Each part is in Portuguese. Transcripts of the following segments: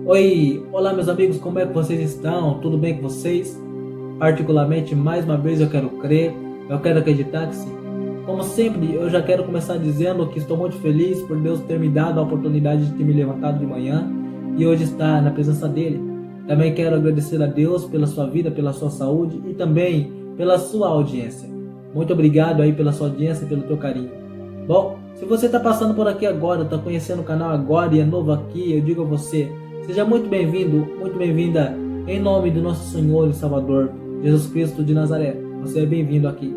Oi, olá meus amigos, como é que vocês estão? Tudo bem com vocês? Particularmente, mais uma vez eu quero crer, eu quero acreditar que sim. Como sempre, eu já quero começar dizendo que estou muito feliz por Deus ter me dado a oportunidade de ter me levantado de manhã e hoje estar na presença dele. Também quero agradecer a Deus pela sua vida, pela sua saúde e também pela sua audiência. Muito obrigado aí pela sua audiência e pelo teu carinho. Bom, se você está passando por aqui agora, está conhecendo o canal agora e é novo aqui, eu digo a você, seja muito bem-vindo, muito bem-vinda, em nome do nosso Senhor e Salvador, Jesus Cristo de Nazaré. Você é bem-vindo aqui.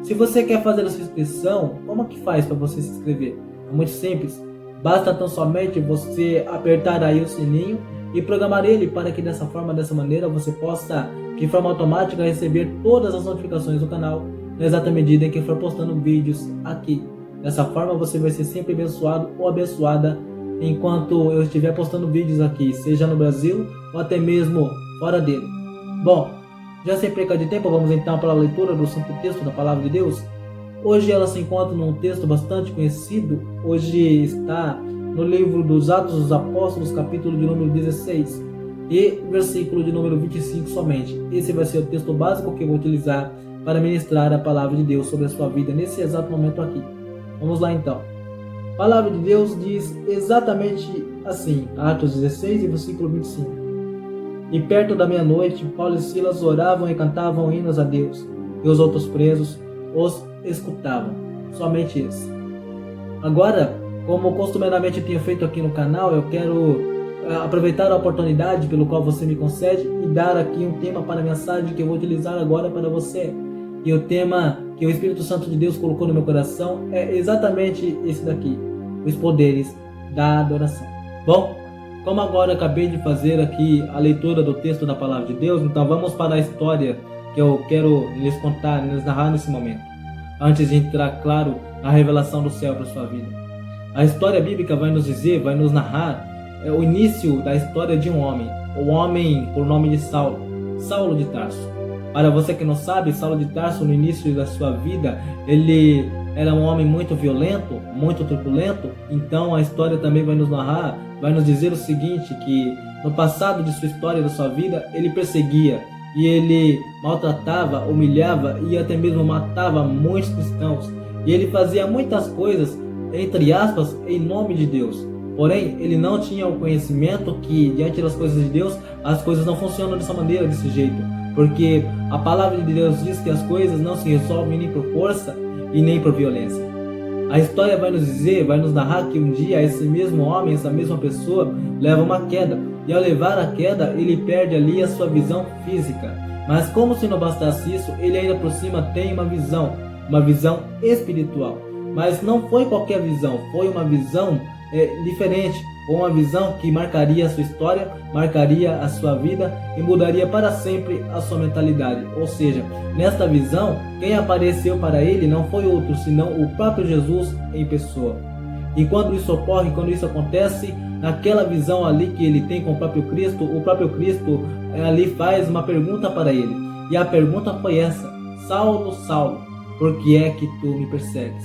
Se você quer fazer a sua inscrição, como que faz para você se inscrever? É muito simples. Basta tão somente você apertar aí o sininho e programar ele para que dessa maneira, você possa, de forma automática, receber todas as notificações do canal na exata medida em que for postando vídeos aqui. Dessa forma você vai ser sempre abençoado ou abençoada enquanto eu estiver postando vídeos aqui, seja no Brasil ou até mesmo fora dele. Bom, já sem perca de tempo, vamos então para a leitura do Santo Texto da Palavra de Deus. Hoje ela se encontra num texto bastante conhecido. Hoje está no livro dos Atos dos Apóstolos, capítulo de número 16 e versículo de número 25 somente. Esse vai ser o texto básico que eu vou utilizar para ministrar a Palavra de Deus sobre a sua vida nesse exato momento aqui. Vamos lá então. A Palavra de Deus diz exatamente assim, Atos 16 e versículo 25. E perto da meia-noite, Paulo e Silas oravam e cantavam hinos a Deus, e os outros presos os escutavam. Somente isso. Agora, como costumeiramente tenho feito aqui no canal, eu quero aproveitar a oportunidade pelo qual você me concede e dar aqui um tema para a mensagem que eu vou utilizar agora para você. E o tema que o Espírito Santo de Deus colocou no meu coração é exatamente esse daqui: os poderes da adoração. Bom, como agora eu acabei de fazer aqui a leitura do texto da Palavra de Deus, então vamos para a história que eu quero lhes contar, lhes narrar nesse momento. Antes de entrar, claro, na revelação do céu para a sua vida. A história bíblica vai nos dizer, vai nos narrar o início da história de um homem. O homem por nome de Saulo, Saulo de Tarso. Para você que não sabe, Saulo de Tarso, no início da sua vida, ele era um homem muito violento, muito truculento. Então a história também vai nos narrar, vai nos dizer o seguinte, que no passado de sua história, da sua vida, ele perseguia e ele maltratava, humilhava e até mesmo matava muitos cristãos. E ele fazia muitas coisas, entre aspas, em nome de Deus. Porém, ele não tinha o conhecimento que, diante das coisas de Deus, as coisas não funcionam dessa maneira, desse jeito. Porque a palavra de Deus diz que as coisas não se resolvem nem por força e nem por violência. A história vai nos dizer, vai nos narrar que um dia esse mesmo homem, essa mesma pessoa, leva uma queda. E ao levar a queda, ele perde ali a sua visão física. Mas como se não bastasse isso, ele ainda por cima tem uma visão espiritual. Mas não foi qualquer visão, foi uma visão diferente, ou uma visão que marcaria a sua história, marcaria a sua vida e mudaria para sempre a sua mentalidade. Ou seja, nesta visão, quem apareceu para ele não foi outro, senão o próprio Jesus em pessoa. E quando isso ocorre, quando isso acontece, naquela visão ali que ele tem com o próprio Cristo ali faz uma pergunta para ele. E a pergunta foi essa: Saulo, Saulo, por que é que tu me persegues?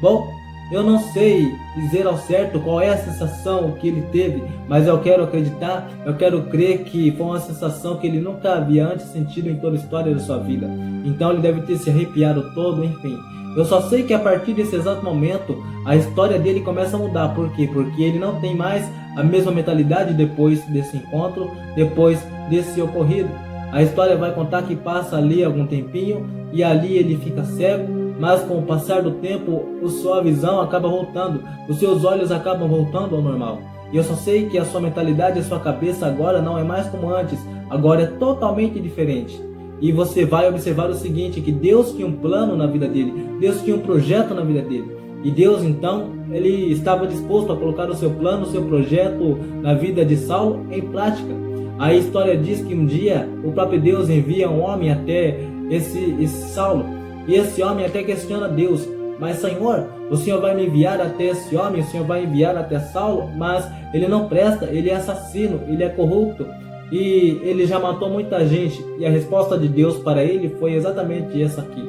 Bom, eu não sei dizer ao certo qual é a sensação que ele teve, mas eu quero acreditar, eu quero crer que foi uma sensação que ele nunca havia antes sentido em toda a história da sua vida. Então ele deve ter se arrepiado todo, enfim. Eu só sei que a partir desse exato momento, a história dele começa a mudar. Por quê? Porque ele não tem mais a mesma mentalidade depois desse encontro, depois desse ocorrido. A história vai contar que passa ali algum tempinho e ali ele fica cego. Mas com o passar do tempo, a sua visão acaba voltando, os seus olhos acabam voltando ao normal. E eu só sei que a sua mentalidade, a sua cabeça agora não é mais como antes, agora é totalmente diferente. E você vai observar o seguinte, que Deus tinha um plano na vida dele, Deus tinha um projeto na vida dele. E Deus então, ele estava disposto a colocar o seu plano, o seu projeto na vida de Saulo em prática. A história diz que um dia o próprio Deus envia um homem até esse Saulo. E esse homem até questiona Deus: mas Senhor, o Senhor vai me enviar até esse homem, o Senhor vai enviar até Saulo, mas ele não presta, ele é assassino, ele é corrupto e ele já matou muita gente. E a resposta de Deus para ele foi exatamente essa aqui: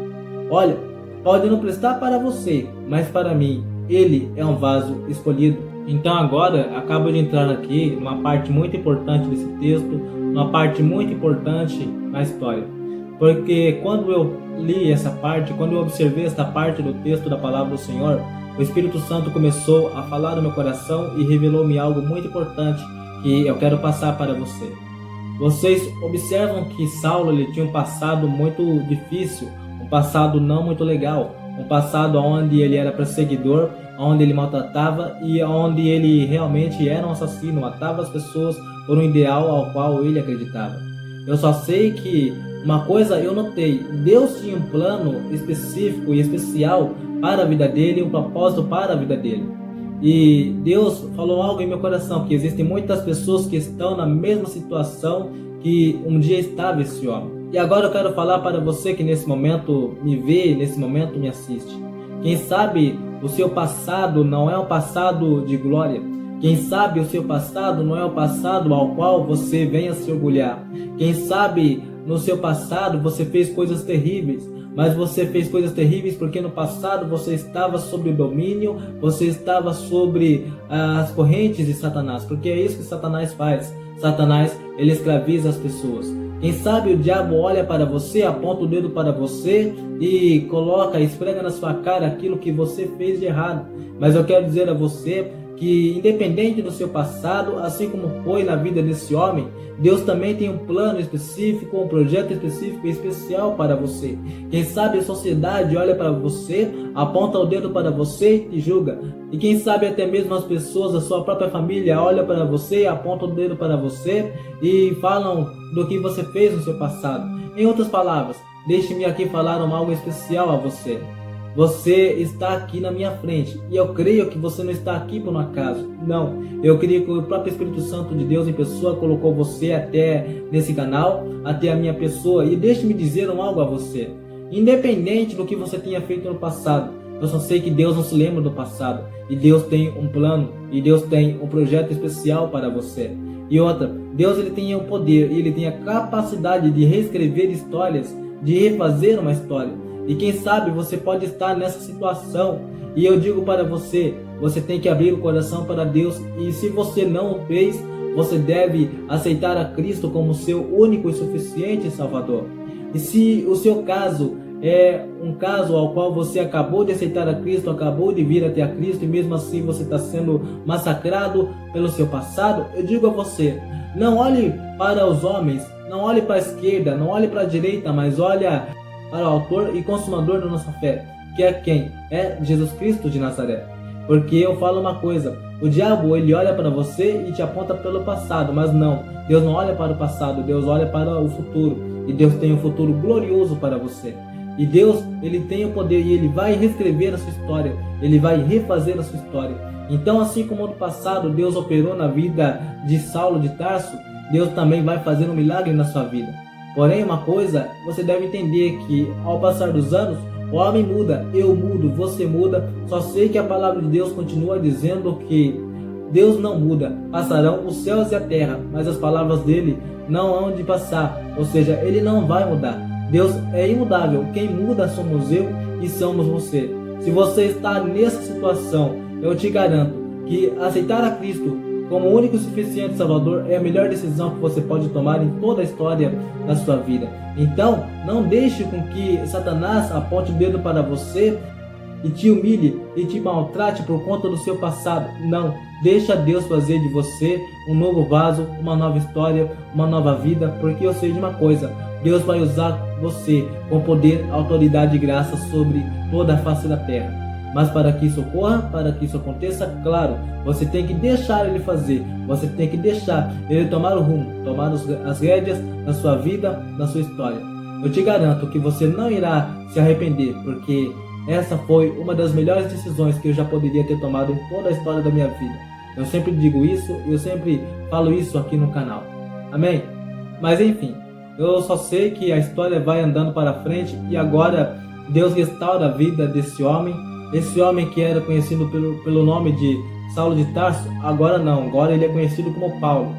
olha, pode não prestar para você, mas para mim ele é um vaso escolhido. Então agora acabo de entrar aqui numa parte muito importante desse texto, uma parte muito importante na história. Porque quando eu li essa parte, quando eu observei esta parte do texto da palavra do Senhor, o Espírito Santo começou a falar no meu coração e revelou-me algo muito importante que eu quero passar para você. Vocês observam que Saulo ele tinha um passado muito difícil, um passado não muito legal, um passado onde ele era perseguidor, onde ele maltratava e onde ele realmente era um assassino, matava as pessoas por um ideal ao qual ele acreditava. Eu só sei que uma coisa eu notei, Deus tinha um plano específico e especial para a vida dele, um propósito para a vida dele. E Deus falou algo em meu coração, que existem muitas pessoas que estão na mesma situação que um dia estava esse homem. E agora eu quero falar para você que nesse momento me vê, nesse momento me assiste. Quem sabe o seu passado não é um passado de glória. Quem sabe o seu passado não é o passado ao qual você venha se orgulhar. Quem sabe no seu passado você fez coisas terríveis, mas você fez coisas terríveis porque no passado você estava sob o domínio, você estava sobre as correntes de Satanás, porque é isso que Satanás faz. Satanás, ele escraviza as pessoas. Quem sabe o diabo olha para você, aponta o dedo para você e coloca, esfrega na sua cara aquilo que você fez de errado. Mas eu quero dizer a você que independente do seu passado, assim como foi na vida desse homem, Deus também tem um plano específico, um projeto específico e especial para você. Quem sabe a sociedade olha para você, aponta o dedo para você e julga. E quem sabe até mesmo as pessoas da sua própria família olham para você, apontam o dedo para você e falam do que você fez no seu passado. Em outras palavras, deixe-me aqui falar algo especial a você. Você está aqui na minha frente e eu creio que você não está aqui por um acaso. Não, eu creio que o próprio Espírito Santo de Deus em pessoa colocou você até nesse canal, até a minha pessoa. E deixe-me dizer algo a você. Independente do que você tenha feito no passado, eu só sei que Deus não se lembra do passado. E Deus tem um plano, e Deus tem um projeto especial para você. E outra, Deus ele tem o poder, ele tem a capacidade de reescrever histórias, de refazer uma história. E quem sabe você pode estar nessa situação. E eu digo para você, você tem que abrir o coração para Deus. E se você não o fez, você deve aceitar a Cristo como seu único e suficiente Salvador. E se o seu caso é um caso ao qual você acabou de aceitar a Cristo, acabou de vir até a Cristo, e mesmo assim você está sendo massacrado pelo seu passado, eu digo a você, não olhe para os homens, não olhe para a esquerda, não olhe para a direita, mas olha para o autor e consumador da nossa fé, que é quem? É Jesus Cristo de Nazaré. Porque eu falo uma coisa, o diabo ele olha para você e te aponta pelo passado, mas não, Deus não olha para o passado, Deus olha para o futuro, e Deus tem um futuro glorioso para você. E Deus, ele tem o poder e ele vai reescrever a sua história, ele vai refazer a sua história. Então, assim como no passado Deus operou na vida de Saulo de Tarso, Deus também vai fazer um milagre na sua vida. Porém, uma coisa, você deve entender que ao passar dos anos, o homem muda, eu mudo, você muda. Só sei que a palavra de Deus continua dizendo que Deus não muda. Passarão os céus e a terra, mas as palavras dele não hão de passar. Ou seja, ele não vai mudar. Deus é imutável. Quem muda somos eu e somos você. Se você está nessa situação, eu te garanto que aceitar a Cristo como o único e suficiente Salvador é a melhor decisão que você pode tomar em toda a história da sua vida. Então, não deixe com que Satanás aponte o dedo para você e te humilhe e te maltrate por conta do seu passado. Não, deixa Deus fazer de você um novo vaso, uma nova história, uma nova vida, porque eu sei de uma coisa, Deus vai usar você com poder, autoridade e graça sobre toda a face da terra. Mas para que isso ocorra, para que isso aconteça, claro, você tem que deixar ele fazer, você tem que deixar ele tomar o rumo, tomar as rédeas da sua vida, da sua história. Eu te garanto que você não irá se arrepender, porque essa foi uma das melhores decisões que eu já poderia ter tomado em toda a história da minha vida. Eu sempre digo isso, eu sempre falo isso aqui no canal. Amém? Mas enfim, eu só sei que a história vai andando para frente e agora Deus restaura a vida desse homem. Esse homem que era conhecido pelo nome de Saulo de Tarso, agora não, agora ele é conhecido como Paulo.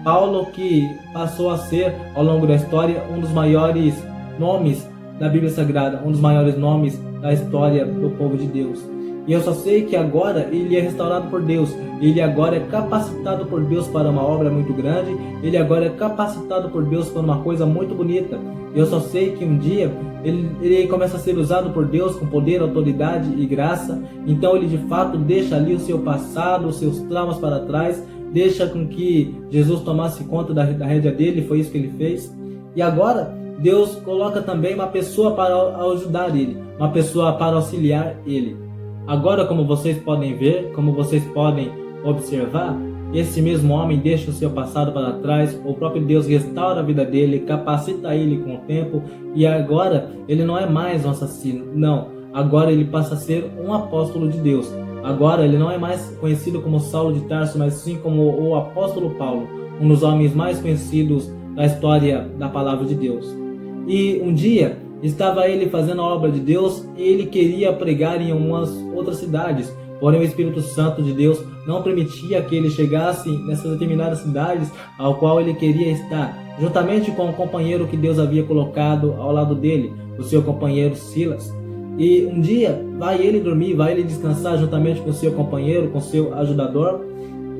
Paulo que passou a ser, ao longo da história, um dos maiores nomes da Bíblia Sagrada, um dos maiores nomes da história do povo de Deus. E eu só sei que agora ele é restaurado por Deus. Ele agora é capacitado por Deus para uma obra muito grande. Ele agora é capacitado por Deus para uma coisa muito bonita. Eu só sei que um dia ele começa a ser usado por Deus com poder, autoridade e graça. Então ele de fato deixa ali o seu passado, os seus traumas para trás. Deixa com que Jesus tomasse conta da rédea dele. Foi isso que ele fez. E agora Deus coloca também uma pessoa para ajudar ele. Uma pessoa para auxiliar ele. Agora, como vocês podem ver, como vocês podem observar, esse mesmo homem deixa o seu passado para trás, o próprio Deus restaura a vida dele, capacita ele com o tempo, e agora ele não é mais um assassino, não, agora ele passa a ser um apóstolo de Deus. Agora ele não é mais conhecido como Saulo de Tarso, mas sim como o apóstolo Paulo, um dos homens mais conhecidos da história da palavra de Deus. E um dia estava ele fazendo a obra de Deus e ele queria pregar em umas outras cidades. Porém, o Espírito Santo de Deus não permitia que ele chegasse nessas determinadas cidades ao qual ele queria estar, juntamente com o companheiro que Deus havia colocado ao lado dele, o seu companheiro Silas. E um dia vai ele dormir, vai ele descansar juntamente com o seu companheiro, com o seu ajudador.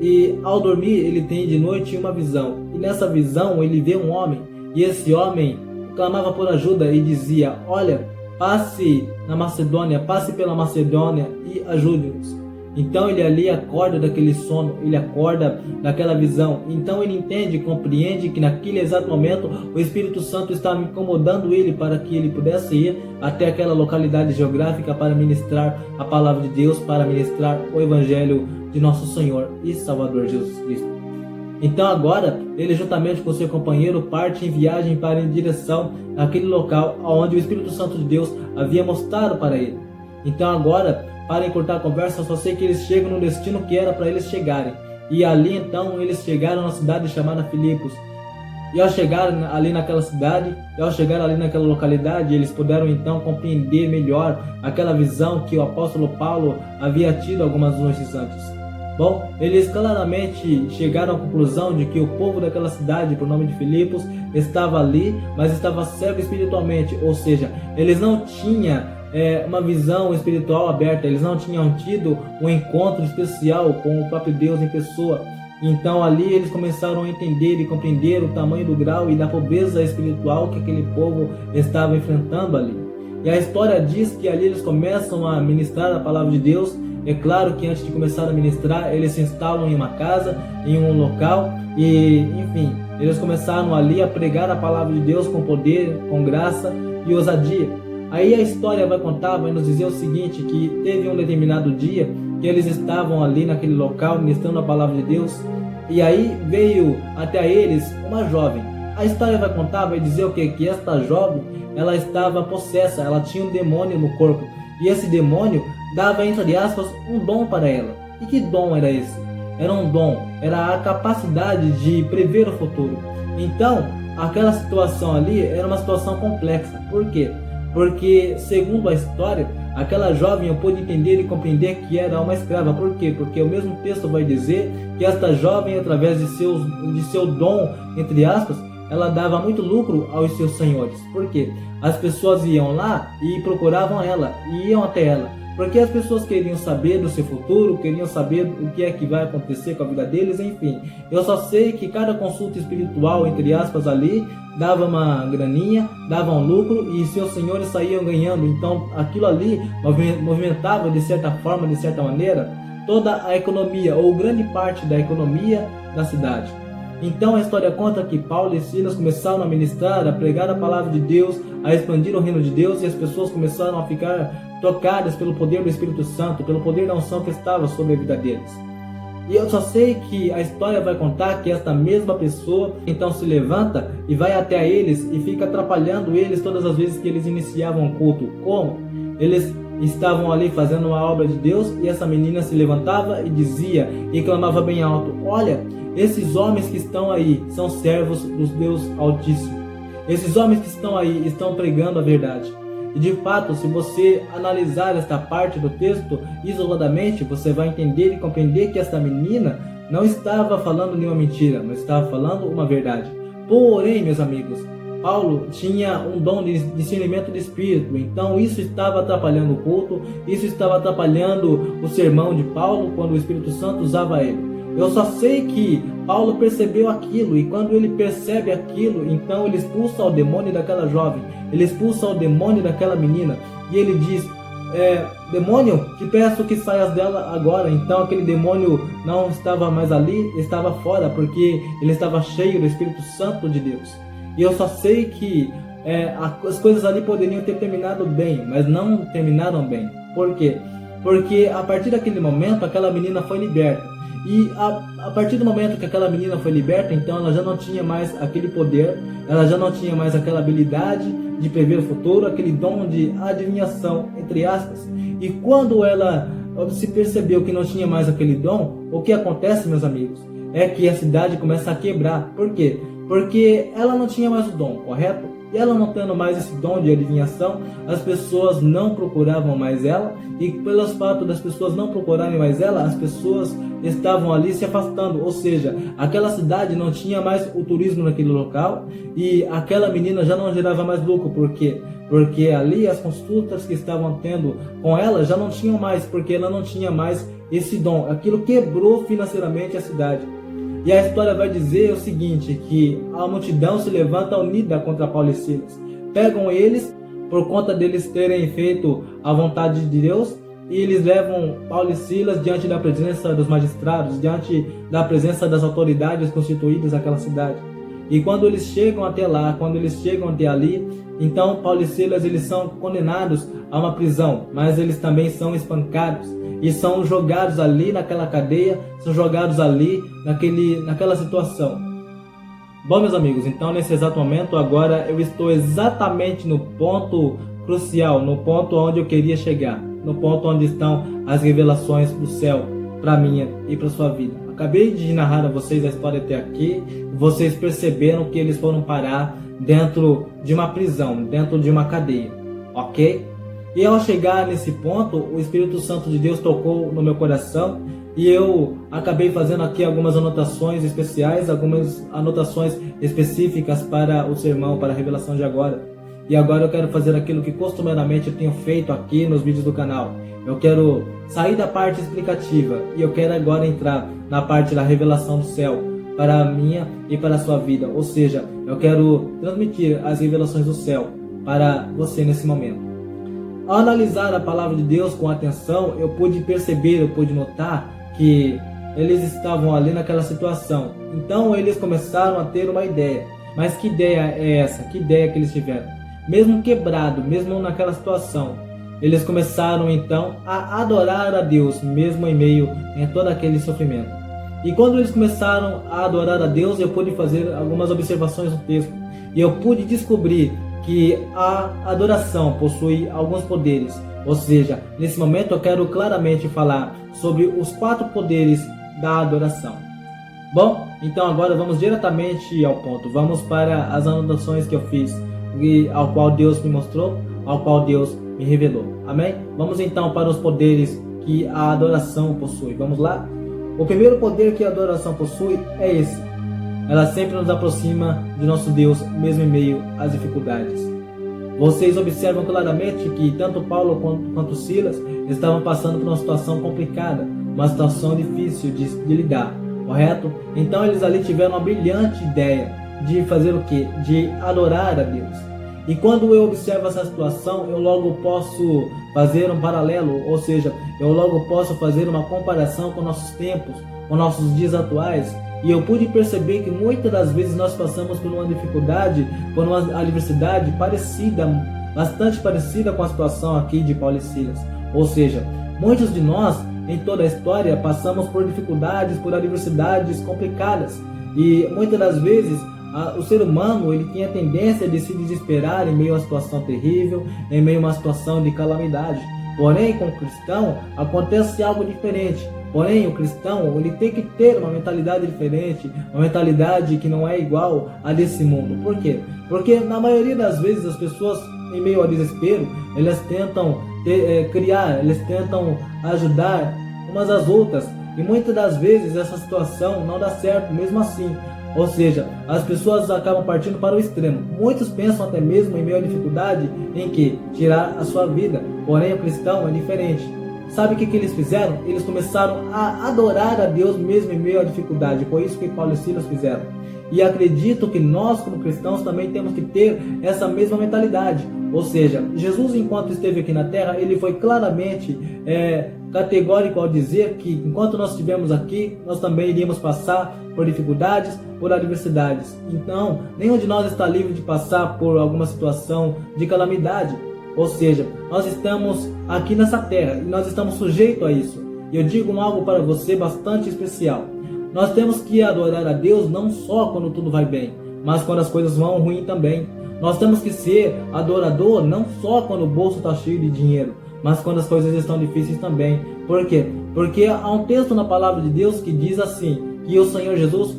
E ao dormir ele tem de noite uma visão. E nessa visão ele vê um homem. E esse homem clamava por ajuda e dizia: olha, passe na Macedônia, passe pela Macedônia e ajude-nos. Então ele ali acorda daquele sono, ele acorda daquela visão. Então ele entende, compreende que naquele exato momento o Espírito Santo estava incomodando ele para que ele pudesse ir até aquela localidade geográfica para ministrar a palavra de Deus, para ministrar o Evangelho de nosso Senhor e Salvador Jesus Cristo. Então agora, ele juntamente com seu companheiro parte em viagem para em direção àquele local onde o Espírito Santo de Deus havia mostrado para ele. Então agora, para encurtar a conversa, eu só sei que eles chegam no destino que era para eles chegarem. E ali então eles chegaram na cidade chamada Filipos. E ao chegar ali naquela cidade, e ao chegar ali naquela localidade, eles puderam então compreender melhor aquela visão que o apóstolo Paulo havia tido algumas noites antes. Bom, eles claramente chegaram à conclusão de que o povo daquela cidade, por nome de Filipos, estava ali, mas estava cego espiritualmente, ou seja, eles não tinham uma visão espiritual aberta, eles não tinham tido um encontro especial com o próprio Deus em pessoa. Então ali eles começaram a entender e compreender o tamanho do grau e da pobreza espiritual que aquele povo estava enfrentando ali. E a história diz que ali eles começam a ministrar a palavra de Deus. É claro que antes de começar a ministrar, eles se instalam em uma casa, em um local e, enfim, eles começaram ali a pregar a palavra de Deus com poder, com graça e ousadia. Aí a história vai contar, vai nos dizer o seguinte, que teve um determinado dia que eles estavam ali naquele local ministrando a palavra de Deus e aí veio até eles uma jovem. A história vai contar, vai dizer o quê? Que esta jovem, ela estava possessa, ela tinha um demônio no corpo e esse demônio dava, entre aspas, um dom para ela. E que dom era esse? Era um dom, era a capacidade de prever o futuro. Então, aquela situação ali era uma situação complexa. Por quê? Porque, segundo a história, aquela jovem eu pude entender e compreender que era uma escrava. Por quê? Porque o mesmo texto vai dizer que esta jovem, através de seu dom, entre aspas, ela dava muito lucro aos seus senhores. Por quê? As pessoas iam lá e procuravam ela, e iam até ela. Porque as pessoas queriam saber do seu futuro, queriam saber o que é que vai acontecer com a vida deles, enfim. Eu só sei que cada consulta espiritual, entre aspas, ali, dava uma graninha, dava um lucro e seus senhores saíam ganhando. Então aquilo ali movimentava de certa forma, de certa maneira, toda a economia, ou grande parte da economia da cidade. Então a história conta que Paulo e Silas começaram a ministrar, a pregar a palavra de Deus, a expandir o reino de Deus, e as pessoas começaram a ficar tocadas pelo poder do Espírito Santo, pelo poder da unção que estava sobre a vida deles. E eu só sei que a história vai contar que esta mesma pessoa então se levanta e vai até eles e fica atrapalhando eles todas as vezes que eles iniciavam o culto. Como? Eles estavam ali fazendo uma obra de Deus e essa menina se levantava e dizia e clamava bem alto: olha, esses homens que estão aí são servos do Deus Altíssimo. Esses homens que estão aí estão pregando a verdade. E de fato, se você analisar esta parte do texto isoladamente, você vai entender e compreender que esta menina não estava falando nenhuma mentira, mas estava falando uma verdade. Porém, meus amigos, Paulo tinha um dom de discernimento de espírito, então isso estava atrapalhando o culto, isso estava atrapalhando o sermão de Paulo quando o Espírito Santo usava ele. Eu só sei que Paulo percebeu aquilo, e quando ele percebe aquilo, então ele expulsa o demônio daquela jovem, ele expulsa o demônio daquela menina, e ele diz: demônio, te peço que saias dela agora. Então aquele demônio não estava mais ali, estava fora, porque ele estava cheio do Espírito Santo de Deus. E eu só sei que as coisas ali poderiam ter terminado bem, mas não terminaram bem. Por quê? Porque a partir daquele momento aquela menina foi liberta. E a partir do momento que aquela menina foi liberta, então ela já não tinha mais aquele poder, ela já não tinha mais aquela habilidade de prever o futuro, aquele dom de adivinhação, entre aspas. E quando ela se percebeu que não tinha mais aquele dom, o que acontece, meus amigos, é que a cidade começa a quebrar. Por quê? Porque ela não tinha mais o dom, correto? E ela não tendo mais esse dom de adivinhação, as pessoas não procuravam mais ela, e pelo fato das pessoas não procurarem mais ela, as pessoas estavam ali se afastando, ou seja, aquela cidade não tinha mais o turismo naquele local, e aquela menina já não gerava mais lucro. Por quê? Porque ali as consultas que estavam tendo com ela já não tinham mais, porque ela não tinha mais esse dom. Aquilo quebrou financeiramente a cidade. E a história vai dizer o seguinte, que a multidão se levanta unida contra Paulo e Silas. Pegam eles, por conta deles terem feito a vontade de Deus, e eles levam Paulo e Silas diante da presença dos magistrados, diante da presença das autoridades constituídas naquela cidade. E quando eles chegam até lá, quando eles chegam até ali, então Paulo e Silas eles são condenados a uma prisão, mas eles também são espancados e são jogados ali naquela cadeia, são jogados ali naquela situação. Bom, meus amigos, então nesse exato momento agora eu estou exatamente no ponto crucial, no ponto onde eu queria chegar, no ponto onde estão as revelações do céu para minha e para sua vida. Acabei de narrar a vocês a história até aqui, vocês perceberam que eles foram parar dentro de uma prisão, dentro de uma cadeia, ok? E ao chegar nesse ponto, o Espírito Santo de Deus tocou no meu coração e eu acabei fazendo aqui algumas anotações especiais, algumas anotações específicas para o sermão, para a revelação de agora. E agora eu quero fazer aquilo que costumeiramente eu tenho feito aqui nos vídeos do canal. Eu quero sair da parte explicativa e eu quero agora entrar na parte da revelação do céu para a minha e para a sua vida. Ou seja, eu quero transmitir as revelações do céu para você nesse momento. Ao analisar a palavra de Deus com atenção, eu pude perceber, eu pude notar que eles estavam ali naquela situação. Então eles começaram a ter uma ideia. Mas que ideia é essa? Que ideia que eles tiveram? Mesmo quebrado, mesmo naquela situação, eles começaram então a adorar a Deus, mesmo em meio a todo aquele sofrimento. E quando eles começaram a adorar a Deus, eu pude fazer algumas observações no texto. E eu pude descobrir que a adoração possui alguns poderes. Ou seja, nesse momento eu quero claramente falar sobre os 4 poderes da adoração. Bom, então agora vamos diretamente ao ponto. Vamos para as anotações que eu fiz, ao qual Deus me mostrou, ao qual Deus me revelou. Amém? Vamos então para os poderes que a adoração possui. Vamos lá? O primeiro poder que a adoração possui é esse. Ela sempre nos aproxima de nosso Deus, mesmo em meio às dificuldades. Vocês observam claramente que tanto Paulo quanto Silas estavam passando por uma situação complicada, uma situação difícil de lidar, correto? Então eles ali tiveram uma brilhante ideia de fazer o quê? De adorar a Deus. E quando eu observo essa situação, eu logo posso fazer um paralelo, ou seja, eu logo posso fazer uma comparação com nossos tempos, com nossos dias atuais. E eu pude perceber que muitas das vezes nós passamos por uma dificuldade, por uma adversidade parecida, bastante parecida com a situação aqui de Paulo e Silas. Ou seja, muitos de nós, em toda a história, passamos por dificuldades, por adversidades complicadas. E muitas das vezes o ser humano ele tem a tendência de se desesperar em meio a uma situação terrível, em meio a uma situação de calamidade. Porém, com o cristão acontece algo diferente. Porém, o cristão ele tem que ter uma mentalidade diferente, uma mentalidade que não é igual a desse mundo. Por quê? Porque na maioria das vezes as pessoas, em meio ao desespero, elas tentam criar, elas tentam ajudar umas às outras. E muitas das vezes essa situação não dá certo. Mesmo assim, Ou seja, as pessoas acabam partindo para o extremo. Muitos pensam até mesmo em meio à dificuldade em que tirar a sua vida. Porém, o cristão é diferente. Sabe o que eles fizeram? Eles começaram a adorar a Deus mesmo em meio à dificuldade. Foi isso que Paulo e Silas fizeram. E acredito que nós, como cristãos, também temos que ter essa mesma mentalidade. Ou seja, Jesus, enquanto esteve aqui na terra, ele foi claramente categórico ao dizer que enquanto nós estivemos aqui, nós também iríamos passar por dificuldades, por adversidades. Então, nenhum de nós está livre de passar por alguma situação de calamidade. Ou seja, nós estamos aqui nessa terra e nós estamos sujeitos a isso. E eu digo algo para você bastante especial. Nós temos que adorar a Deus não só quando tudo vai bem, mas quando as coisas vão ruim também. Nós temos que ser adorador não só quando o bolso está cheio de dinheiro, mas quando as coisas estão difíceis também. Por quê? Porque há um texto na palavra de Deus que diz assim, que o Senhor Jesus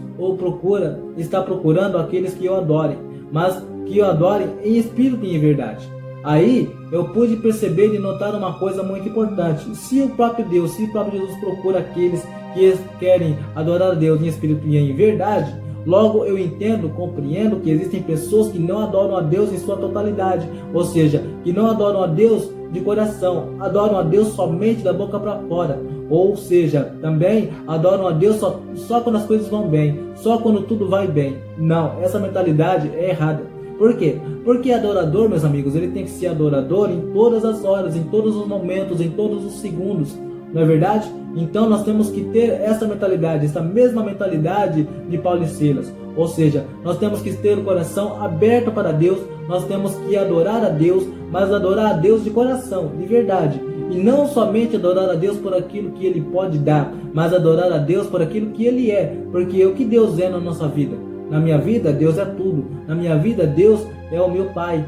está procurando aqueles que o adorem, mas que o adorem em espírito e em verdade. Aí eu pude perceber e notar uma coisa muito importante. Se o próprio Deus, se o próprio Jesus procura aqueles que querem adorar a Deus em espírito e em verdade, logo eu entendo, compreendo que existem pessoas que não adoram a Deus em sua totalidade, ou seja, que não adoram a Deus de coração, adoram a Deus somente da boca para fora, ou seja, também adoram a Deus só quando as coisas vão bem, só quando tudo vai bem. Não, essa mentalidade é errada. Por quê? Porque adorador, meus amigos, ele tem que ser adorador em todas as horas, em todos os momentos, em todos os segundos. Não é verdade? Então nós temos que ter essa mentalidade, essa mesma mentalidade de Paulo e Silas. Ou seja, nós temos que ter o coração aberto para Deus, nós temos que adorar a Deus, mas adorar a Deus de coração, de verdade. E não somente adorar a Deus por aquilo que Ele pode dar, mas adorar a Deus por aquilo que Ele é. Porque o que Deus é na nossa vida? Na minha vida, Deus é tudo. Na minha vida, Deus é o meu Pai.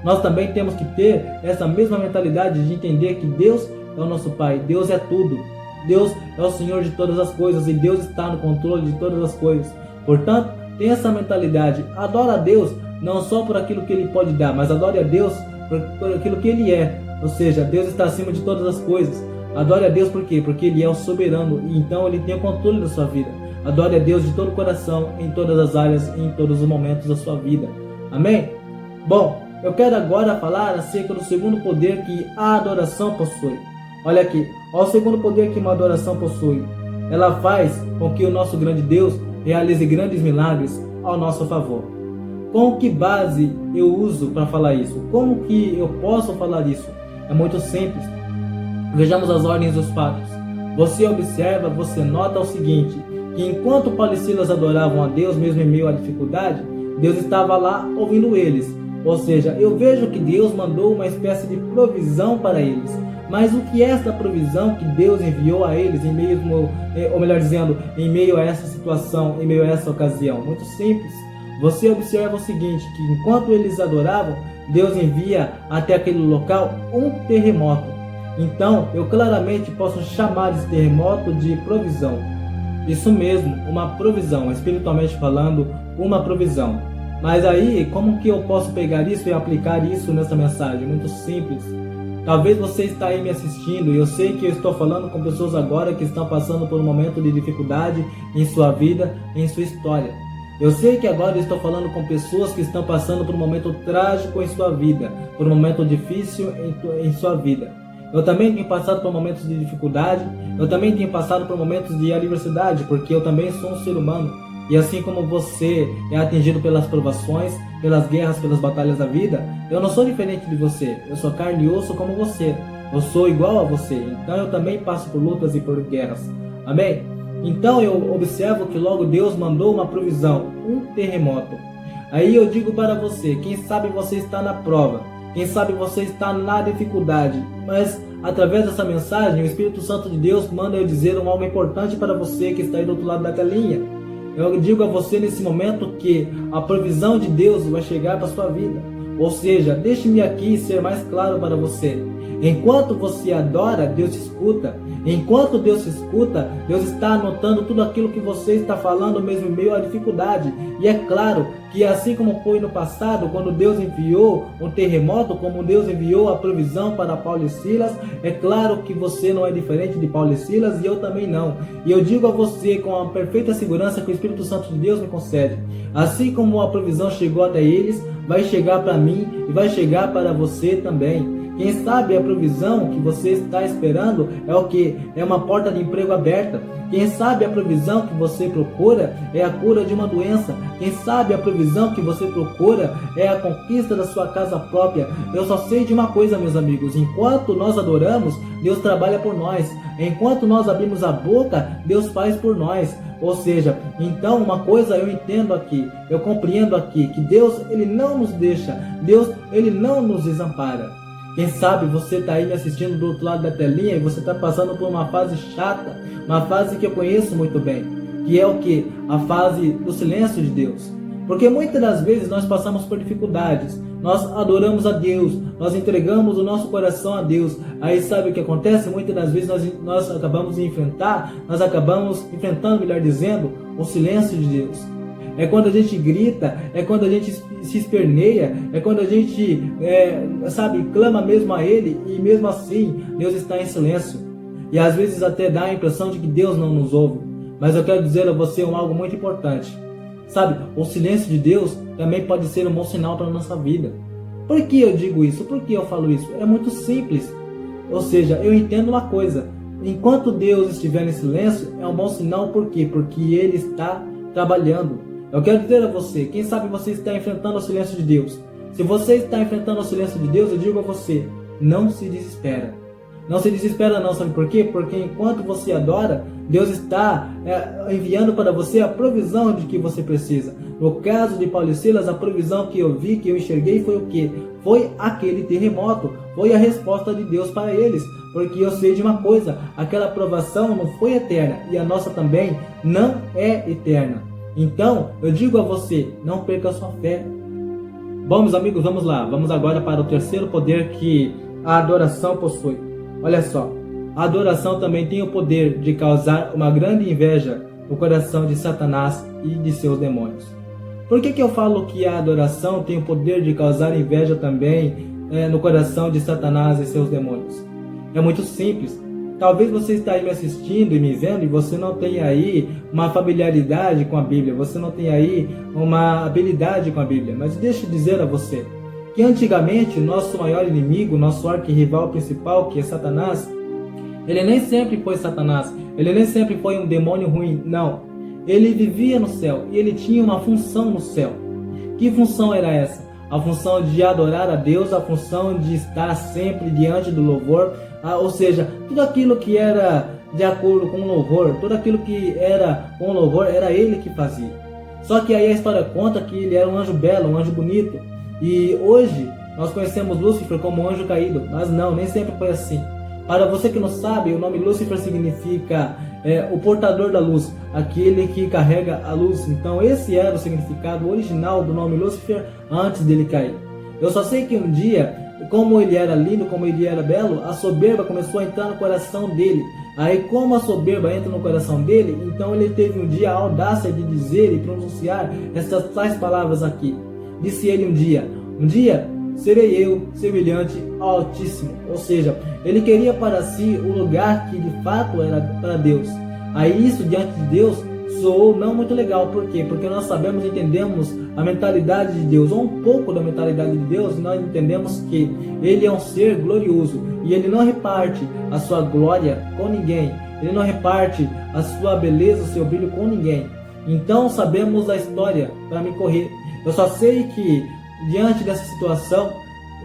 Nós também temos que ter essa mesma mentalidade de entender que Deus é o nosso Pai. Deus é tudo. Deus é o Senhor de todas as coisas e Deus está no controle de todas as coisas. Portanto, tenha essa mentalidade. Adora a Deus não só por aquilo que Ele pode dar, mas adore a Deus por aquilo que Ele é. Ou seja, Deus está acima de todas as coisas. Adore a Deus por quê? Porque Ele é o soberano e então Ele tem o controle da sua vida. Adore a Deus de todo o coração, em todas as áreas e em todos os momentos da sua vida. Amém? Bom, eu quero agora falar acerca do segundo poder que a adoração possui. Olha aqui, olha o segundo poder que uma adoração possui. Ela faz com que o nosso grande Deus realize grandes milagres ao nosso favor. Com que base eu uso para falar isso? Como que eu posso falar isso? É muito simples. Vejamos as ordens dos fatos. Você observa, você nota o seguinte, que enquanto Paulo e Silas adoravam a Deus mesmo em meio à dificuldade, Deus estava lá ouvindo eles. Ou seja, eu vejo que Deus mandou uma espécie de provisão para eles. Mas o que é esta provisão que Deus enviou a eles em meio, ou melhor dizendo, em meio a essa situação, em meio a essa ocasião? Muito simples. Você observa o seguinte, que enquanto eles adoravam, Deus envia até aquele local um terremoto. Então, eu claramente posso chamar esse terremoto de provisão. Isso mesmo, uma provisão, espiritualmente falando, uma provisão. Mas aí, como que eu posso pegar isso e aplicar isso nessa mensagem? Muito simples. Talvez você está aí me assistindo e eu sei que eu estou falando com pessoas agora que estão passando por um momento de dificuldade em sua vida, em sua história. Eu sei que agora eu estou falando com pessoas que estão passando por um momento trágico em sua vida, por um momento difícil em sua vida. Eu também tenho passado por momentos de dificuldade, eu também tenho passado por momentos de adversidade, porque eu também sou um ser humano. E assim como você é atingido pelas provações, pelas guerras, pelas batalhas da vida, eu não sou diferente de você. Eu sou carne e osso como você. Eu sou igual a você. Então eu também passo por lutas e por guerras. Amém? Então eu observo que logo Deus mandou uma provisão, um terremoto. Aí eu digo para você, quem sabe você está na prova, quem sabe você está na dificuldade, mas através dessa mensagem o Espírito Santo de Deus manda eu dizer algo importante para você que está aí do outro lado da telinha. Eu digo a você nesse momento que a provisão de Deus vai chegar para a sua vida. Ou seja, deixe-me aqui ser mais claro para você. Enquanto você adora, Deus escuta. Enquanto Deus se escuta, Deus está anotando tudo aquilo que você está falando mesmo em meio à dificuldade. E é claro que assim como foi no passado, quando Deus enviou um terremoto, como Deus enviou a provisão para Paulo e Silas, é claro que você não é diferente de Paulo e Silas, e eu também não. E eu digo a você com a perfeita segurança que o Espírito Santo de Deus me concede. Assim como a provisão chegou até eles, vai chegar para mim e vai chegar para você também. Quem sabe a provisão que você está esperando é o que? É uma porta de emprego aberta. Quem sabe a provisão que você procura é a cura de uma doença. Quem sabe a provisão que você procura é a conquista da sua casa própria. Eu só sei de uma coisa, meus amigos: enquanto nós adoramos, Deus trabalha por nós. Enquanto nós abrimos a boca, Deus faz por nós. Ou seja, então uma coisa eu entendo aqui, eu compreendo aqui, que Deus, Ele não nos deixa, Deus, Ele não nos desampara. Quem sabe você está aí me assistindo do outro lado da telinha e você está passando por uma fase chata, uma fase que eu conheço muito bem, que é o que? A fase do silêncio de Deus. Porque muitas das vezes nós passamos por dificuldades, nós adoramos a Deus, nós entregamos o nosso coração a Deus. Aí sabe o que acontece? Muitas das vezes nós acabamos enfrentando, melhor dizendo, o silêncio de Deus. É quando a gente grita, é quando a gente se esperneia, é quando a gente, clama mesmo a Ele, e mesmo assim, Deus está em silêncio. E às vezes até dá a impressão de que Deus não nos ouve. Mas eu quero dizer a você algo muito importante. Sabe, o silêncio de Deus também pode ser um bom sinal para a nossa vida. Por que eu digo isso? Por que eu falo isso? É muito simples. Ou seja, eu entendo uma coisa. Enquanto Deus estiver em silêncio, é um bom sinal. Por quê? Porque Ele está trabalhando. Eu quero dizer a você, quem sabe você está enfrentando o silêncio de Deus. Se você está enfrentando o silêncio de Deus, eu digo a você, não se desespera. Não se desespera não, sabe por quê? Porque enquanto você adora, Deus está enviando para você a provisão de que você precisa. No caso de Paulo e Silas, a provisão que eu vi, que eu enxerguei foi o quê? Foi aquele terremoto, foi a resposta de Deus para eles. Porque eu sei de uma coisa, aquela provação não foi eterna e a nossa também não é eterna. Então, eu digo a você, não perca a sua fé. Bom, meus amigos, vamos lá. Vamos agora para o terceiro poder que a adoração possui. Olha só, a adoração também tem o poder de causar uma grande inveja no coração de Satanás e de seus demônios. Por que eu falo que a adoração tem o poder de causar inveja também no coração de Satanás e seus demônios? É muito simples. Talvez você está aí me assistindo e me vendo e você não tenha aí uma familiaridade com a Bíblia, você não tenha aí uma habilidade com a Bíblia. Mas deixa eu dizer a você que antigamente nosso maior inimigo, nosso arquirrival principal, que é Satanás, ele nem sempre foi Satanás, ele nem sempre foi um demônio ruim, não. Ele vivia no céu e ele tinha uma função no céu. Que função era essa? A função de adorar a Deus, a função de estar sempre diante do louvor, ou seja, tudo aquilo que era de acordo com o louvor, tudo aquilo que era com o louvor, era ele que fazia. Só que aí a história conta que ele era um anjo belo, um anjo bonito, e hoje nós conhecemos Lúcifer como um anjo caído, mas não, nem sempre foi assim. Para você que não sabe, o nome Lúcifer significa o portador da luz, aquele que carrega a luz. Então esse era o significado original do nome Lúcifer antes dele cair. Eu só sei que um dia, como ele era lindo, como ele era belo, a soberba começou a entrar no coração dele. Aí como a soberba entra no coração dele, então ele teve um dia a audácia de dizer e pronunciar essas tais palavras aqui. Disse ele um dia serei eu, semelhante ao Altíssimo. Ou seja, ele queria para si o lugar que de fato era para Deus. Aí isso diante de Deus soou não muito legal. Por quê? Porque nós sabemos e entendemos a mentalidade de Deus, ou um pouco da mentalidade de Deus, e nós entendemos que Ele é um ser glorioso e Ele não reparte a sua glória com ninguém. Ele não reparte a sua beleza, o seu brilho com ninguém. Então sabemos a história para me correr. Eu só sei que diante dessa situação,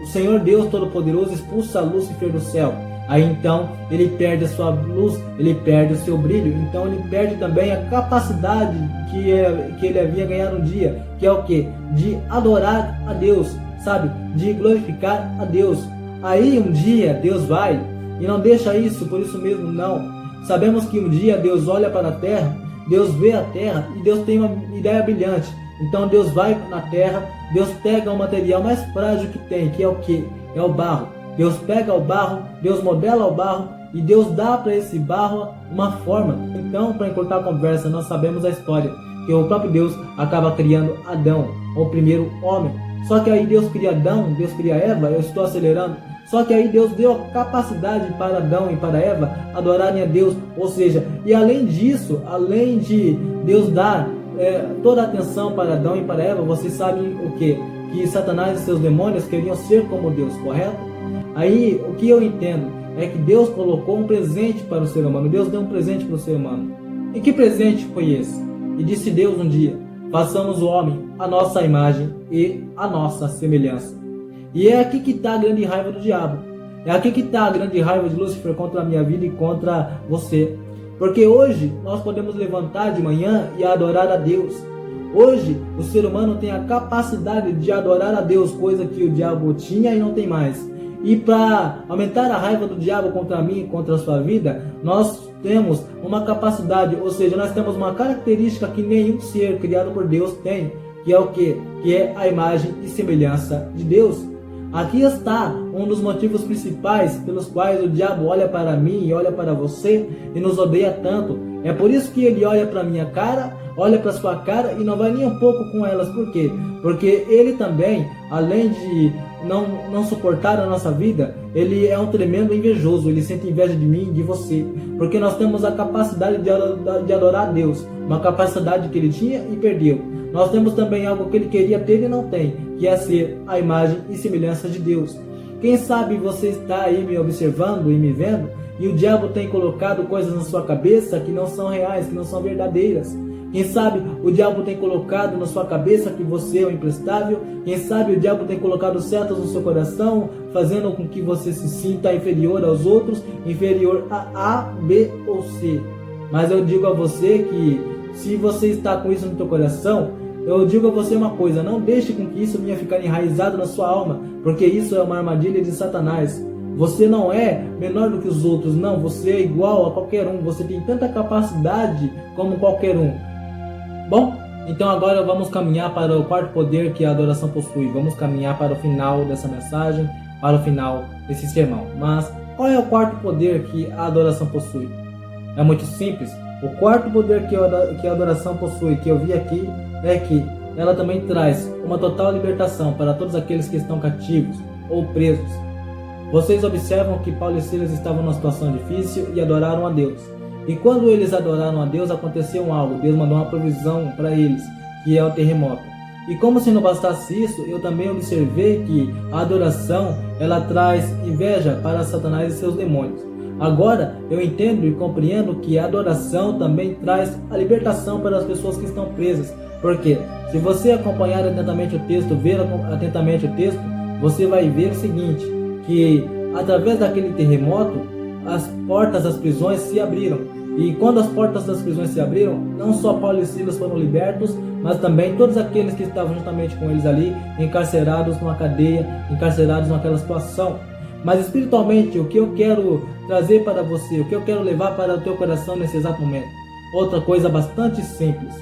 o Senhor Deus Todo-Poderoso expulsa Lúcifer do céu. Aí então ele perde a sua luz, ele perde o seu brilho, então ele perde também a capacidade que ele havia ganhado um dia, que é o que? De adorar a Deus, sabe? De glorificar a Deus. Aí um dia Deus vai e não deixa isso por isso mesmo, não. Sabemos que um dia Deus olha para a terra, Deus vê a terra e Deus tem uma ideia brilhante. Então Deus vai na terra, Deus pega o material mais frágil que tem, que é o que? É o barro. Deus pega o barro, Deus modela o barro e Deus dá para esse barro uma forma. Então, para encurtar a conversa, nós sabemos a história, que o próprio Deus acaba criando Adão, o primeiro homem. Só que aí Deus cria Adão, Deus cria Eva, eu estou acelerando. Só que aí Deus deu a capacidade para Adão e para Eva adorarem a Deus. Ou seja, e além disso, além de Deus dar toda a atenção para Adão e para Eva, vocês sabem o quê? Que Satanás e seus demônios queriam ser como Deus, correto? Aí o que eu entendo é que Deus colocou um presente para o ser humano. Deus deu um presente para o ser humano. E que presente foi esse? E disse Deus um dia: façamos o homem a nossa imagem e a nossa semelhança. E é aqui que está a grande raiva do diabo. É aqui que está a grande raiva de Lúcifer contra a minha vida e contra você. Porque hoje nós podemos levantar de manhã e adorar a Deus. Hoje o ser humano tem a capacidade de adorar a Deus, coisa que o diabo tinha e não tem mais. E para aumentar a raiva do diabo contra mim e contra a sua vida, nós temos uma capacidade, ou seja, nós temos uma característica que nenhum ser criado por Deus tem, que é o quê? Que é a imagem e semelhança de Deus. Aqui está um dos motivos principais pelos quais o diabo olha para mim e olha para você e nos odeia tanto. É por isso que ele olha para minha cara, olha para sua cara e não vai nem um pouco com elas. Por quê? Porque ele também, além de não suportar a nossa vida, ele é um tremendo invejoso. Ele sente inveja de mim e de você, porque nós temos a capacidade de adorar a Deus, uma capacidade que ele tinha e perdeu. Nós temos também algo que ele queria ter e não tem, que é ser a imagem e semelhança de Deus. Quem sabe você está aí me observando e me vendo, e o diabo tem colocado coisas na sua cabeça que não são reais, que não são verdadeiras. Quem sabe o diabo tem colocado na sua cabeça que você é o imprestável. Quem sabe o diabo tem colocado setas no seu coração, fazendo com que você se sinta inferior aos outros, inferior a A, B ou C. Mas eu digo a você que se você está com isso no teu coração, eu digo a você uma coisa: não deixe com que isso venha ficar enraizado na sua alma, porque isso é uma armadilha de Satanás. Você não é menor do que os outros, não, você é igual a qualquer um, você tem tanta capacidade como qualquer um. Bom, então agora vamos caminhar para o quarto poder que a adoração possui. Vamos caminhar para o final dessa mensagem, para o final desse sermão. Mas qual é o quarto poder que a adoração possui? É muito simples. O quarto poder que a adoração possui, que eu vi aqui, é que ela também traz uma total libertação para todos aqueles que estão cativos ou presos. Vocês observam que Paulo e Silas estavam numa situação difícil e adoraram a Deus. E quando eles adoraram a Deus, aconteceu algo. Deus mandou uma provisão para eles, que é o terremoto. E como se não bastasse isso, eu também observei que a adoração, ela traz inveja para Satanás e seus demônios. Agora eu entendo e compreendo que a adoração também traz a libertação para as pessoas que estão presas. Porque se você acompanhar atentamente o texto, ver atentamente o texto, você vai ver o seguinte, que através daquele terremoto, as portas das prisões se abriram. E quando as portas das prisões se abriram, não só Paulo e Silas foram libertos, mas também todos aqueles que estavam juntamente com eles ali, encarcerados numa cadeia, encarcerados naquela situação. Mas espiritualmente, o que eu quero trazer para você, o que eu quero levar para o teu coração nesse exato momento, outra coisa bastante simples.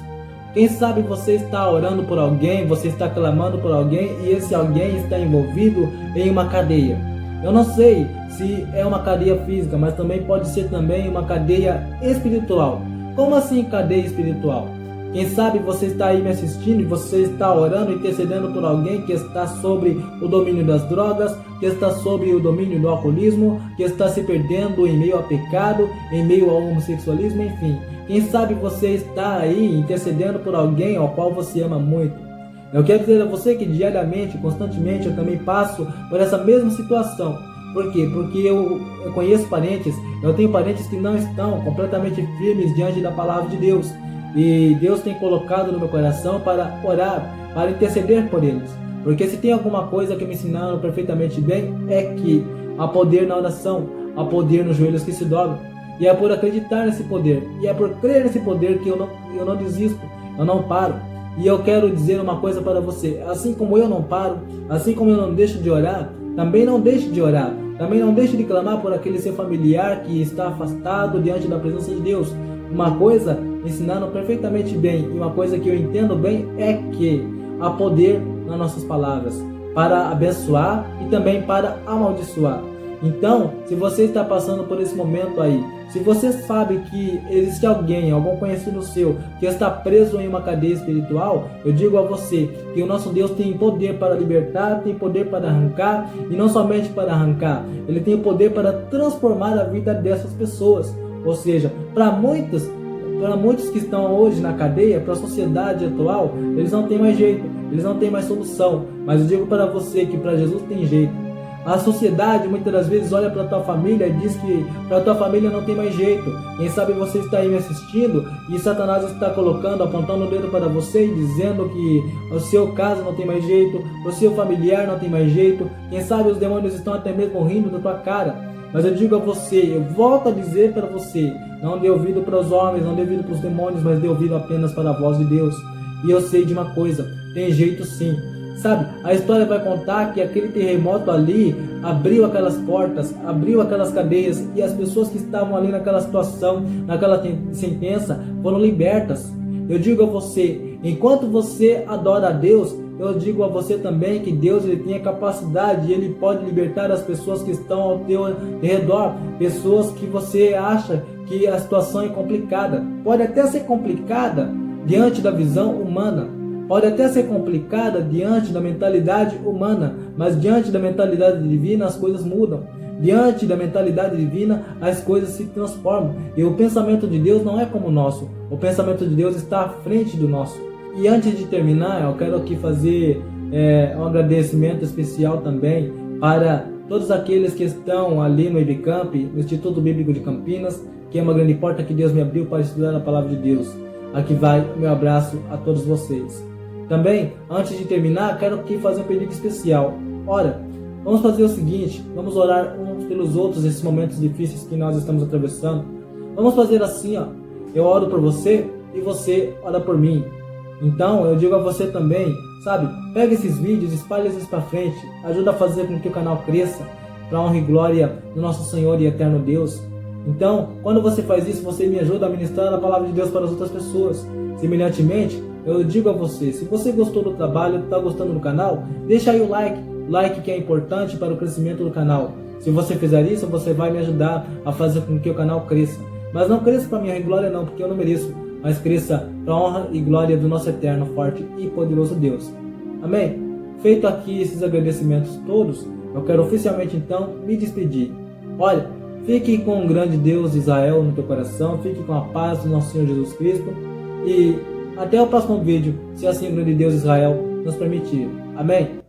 Quem sabe você está orando por alguém, você está clamando por alguém e esse alguém está envolvido em uma cadeia. Eu não sei se é uma cadeia física, mas também pode ser também uma cadeia espiritual. Como assim cadeia espiritual? Quem sabe você está aí me assistindo e você está orando e intercedendo por alguém que está sobre o domínio das drogas, que está sobre o domínio do alcoolismo, que está se perdendo em meio ao pecado, em meio ao homossexualismo, enfim. Quem sabe você está aí intercedendo por alguém ao qual você ama muito. Eu quero dizer a você que diariamente, constantemente, eu também passo por essa mesma situação. Por quê? Porque eu conheço parentes, eu tenho parentes que não estão completamente firmes diante da palavra de Deus. E Deus tem colocado no meu coração para orar, para interceder por eles. Porque se tem alguma coisa que me ensinaram perfeitamente bem, é que há poder na oração, há poder nos joelhos que se dobram. E é por acreditar nesse poder, e é por crer nesse poder que eu não desisto, eu não paro. E eu quero dizer uma coisa para você: assim como eu não paro, assim como eu não deixo de orar, também não deixe de orar. Também não deixe de clamar por aquele seu familiar que está afastado diante da presença de Deus. Uma coisa ensinaram perfeitamente bem, e uma coisa que eu entendo bem é que há poder nas nossas palavras. para abençoar e também para amaldiçoar. Então, se você está passando por esse momento aí, se você sabe que existe alguém, algum conhecido seu, que está preso em uma cadeia espiritual, eu digo a você que o nosso Deus tem poder para libertar, tem poder para arrancar, e não somente para arrancar, ele tem poder para transformar a vida dessas pessoas. Ou seja, para muitos que estão hoje na cadeia, para a sociedade atual, eles não têm mais jeito, eles não têm mais solução. Mas eu digo para você que para Jesus tem jeito. A sociedade muitas das vezes olha para a tua família e diz que para a tua família não tem mais jeito. Quem sabe você está aí me assistindo e Satanás está colocando, apontando o dedo para você e dizendo que o seu caso não tem mais jeito, o seu familiar não tem mais jeito. Quem sabe os demônios estão até mesmo rindo da tua cara. Mas eu digo a você, eu volto a dizer para você, não dê ouvido para os homens, não dê ouvido para os demônios, mas dê ouvido apenas para a voz de Deus. E eu sei de uma coisa, tem jeito sim. Sabe, a história vai contar que aquele terremoto ali abriu aquelas portas, abriu aquelas cadeias e as pessoas que estavam ali naquela situação, naquela sentença, foram libertas. Eu digo a você, enquanto você adora a Deus, eu digo a você também que Deus ele tem a capacidade e Ele pode libertar as pessoas que estão ao teu redor, pessoas que você acha que a situação é complicada. Pode até ser complicada diante da visão humana, pode até ser complicada diante da mentalidade humana, mas diante da mentalidade divina as coisas mudam. Diante da mentalidade divina as coisas se transformam. E o pensamento de Deus não é como o nosso. O pensamento de Deus está à frente do nosso. E antes de terminar, eu quero aqui fazer um agradecimento especial também para todos aqueles que estão ali no IBCamp, no Instituto Bíblico de Campinas, que é uma grande porta que Deus me abriu para estudar a Palavra de Deus. Aqui vai o meu abraço a todos vocês. Também, antes de terminar, quero aqui fazer um pedido especial. Ora, vamos fazer o seguinte, vamos orar uns pelos outros nesses momentos difíceis que nós estamos atravessando. Vamos fazer assim, ó. Eu oro por você e você ora por mim. Então, eu digo a você também, sabe, pega esses vídeos, espalhe eles para frente, ajuda a fazer com que o canal cresça, para a honra e glória do nosso Senhor e eterno Deus. Então, quando você faz isso, você me ajuda a ministrar a palavra de Deus para as outras pessoas. Semelhantemente, eu digo a você, se você gostou do trabalho, está gostando do canal, deixa aí o like que é importante para o crescimento do canal. Se você fizer isso, você vai me ajudar a fazer com que o canal cresça. Mas não cresça para minha glória não, porque eu não mereço, mas cresça para a honra e glória do nosso eterno, forte e poderoso Deus. Amém? Feito aqui esses agradecimentos todos, eu quero oficialmente então me despedir. Olha, fique com o grande Deus de Israel no teu coração, fique com a paz do nosso Senhor Jesus Cristo e até o próximo vídeo, se assim o grande Deus de Israel nos permitir. Amém?